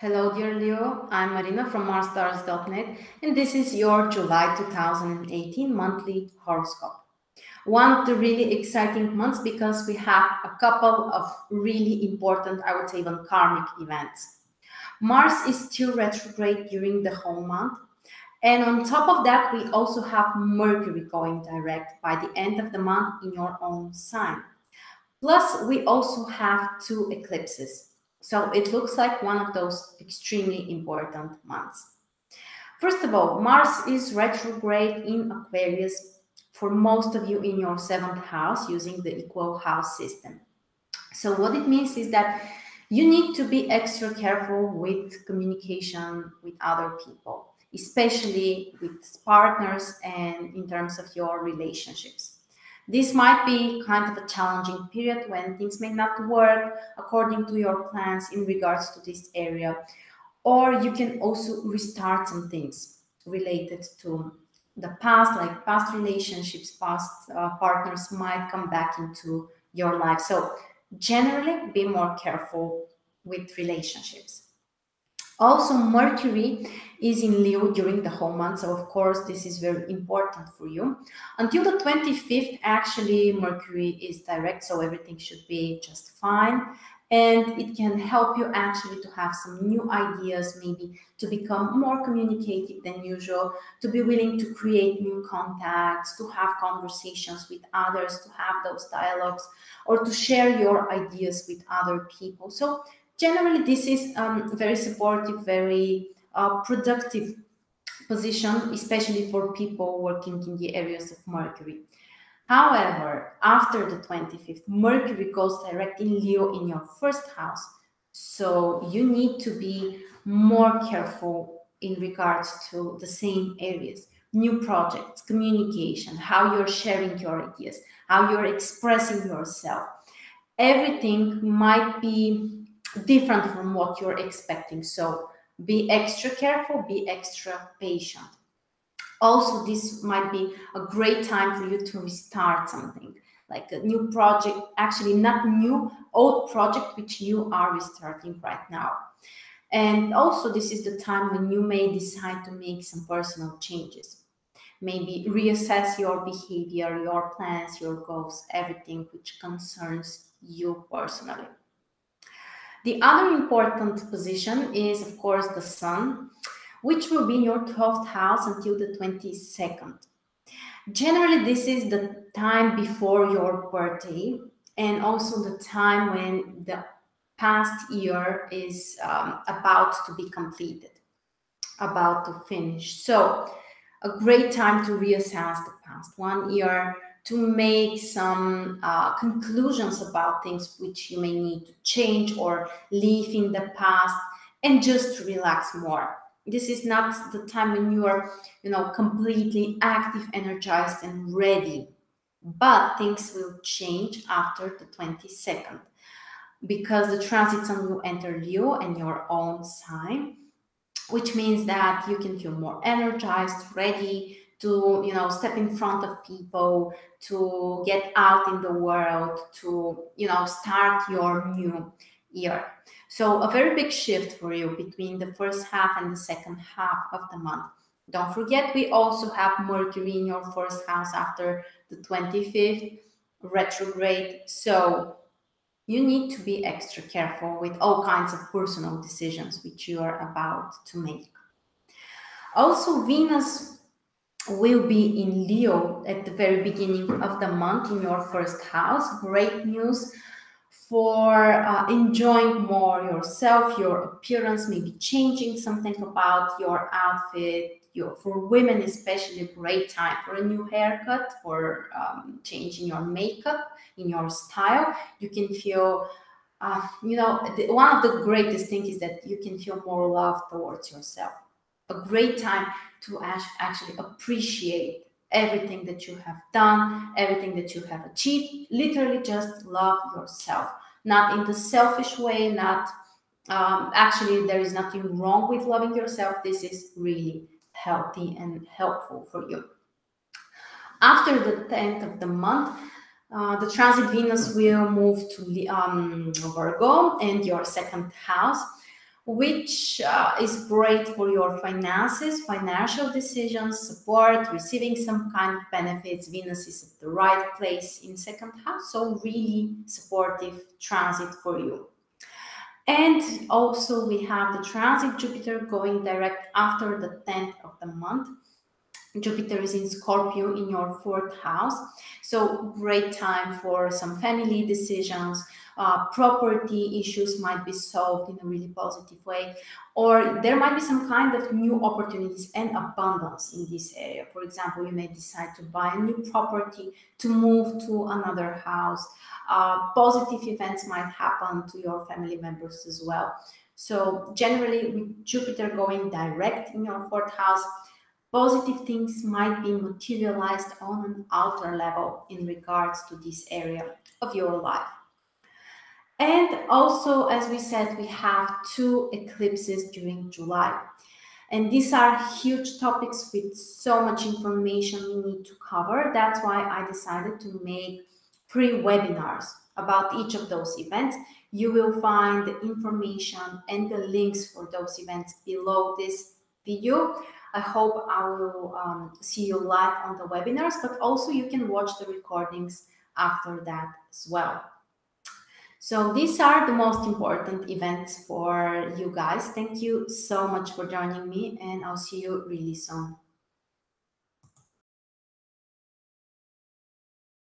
Hello, dear Leo. I'm Marina from MarsStars.net, and this is your July 2018 monthly horoscope. One of the really exciting months because we have a couple of really important, I would say, even karmic events. Mars is still retrograde during the whole month, and on top of that, we also have Mercury going direct by the end of the month in your own sign. Plus, we also have two eclipses. So it looks like one of those extremely important months. First of all, Mars is retrograde in Aquarius for most of you in your seventh house using the equal house system. So what it means is that you need to be extra careful with communication with other people, especially with partners and in terms of your relationships. This might be kind of a challenging period when things may not work according to your plans in regards to this area, or you can also restart some things related to the past, like past relationships, past partners might come back into your life. So generally be more careful with relationships. Also, Mercury is in Leo during the whole month, so of course this is very important for you. Until the 25th, actually, Mercury is direct, so everything should be just fine. And it can help you actually to have some new ideas, maybe to become more communicative than usual, to be willing to create new contacts, to have conversations with others, to have those dialogues, or to share your ideas with other people. So generally, this is very supportive, very productive position, especially for people working in the areas of Mercury. However, after the 25th, Mercury goes direct in Leo in your first house. So you need to be more careful in regards to the same areas, new projects, communication, how you're sharing your ideas, how you're expressing yourself. Everything might be different from what you're expecting. So be extra careful, be extra patient. Also, this might be a great time for you to restart something, like a new project, actually not new, old project which you are restarting right now. And also, this is the time when you may decide to make some personal changes. Maybe reassess your behavior, your plans, your goals, everything which concerns you personally. The other important position is, of course, the Sun, which will be in your 12th house until the 22nd. Generally, this is the time before your birthday and also the time when the past year is about to be completed, about to finish. So, a great time to reassess the past 1 year, to make some conclusions about things which you may need to change or leave in the past, and just relax more. This is not the time when you are, completely active, energized, and ready. But things will change after the 22nd because the transit sun will enter Leo and your own sign, which means that you can feel more energized, ready to, step in front of people, to get out in the world, to, start your new year. So a very big shift for you between the first half and the second half of the month. Don't forget, we also have Mercury in your first house after the 25th retrograde. So you need to be extra careful with all kinds of personal decisions which you are about to make. Also, Venus will be in Leo at the very beginning of the month in your first house. Great news for enjoying more yourself, your appearance, maybe changing something about your outfit. For women, especially, a great time for a new haircut, for changing your makeup, in your style. You can feel, one of the greatest things is that you can feel more love towards yourself. A great time to actually appreciate everything that you have done, everything that you have achieved. Literally just love yourself, not in the selfish way, not actually there is nothing wrong with loving yourself. This is really healthy and helpful for you. After the 10th of the month, the transit Venus will move to Virgo and your second house, which is great for your finances, financial decisions, support, receiving some kind of benefits. Venus is at the right place in second house, so really supportive transit for you. And also we have the transit Jupiter going direct after the 10th of the month. Jupiter is in Scorpio in your fourth house. So great time for some family decisions. Property issues might be solved in a really positive way, or there might be some kind of new opportunities and abundance in this area. For example, you may decide to buy a new property, to move to another house. Positive events might happen to your family members as well. So generally, with Jupiter going direct in your fourth house, positive things might be materialized on an outer level in regards to this area of your life. And also, as we said, we have 2 eclipses during July. And these are huge topics with so much information we need to cover. That's why I decided to make pre-webinars about each of those events. You will find the information and the links for those events below this video. I hope I will see you live on the webinars, but also you can watch the recordings after that as well. So these are the most important events for you guys. Thank you so much for joining me, and I'll see you really soon.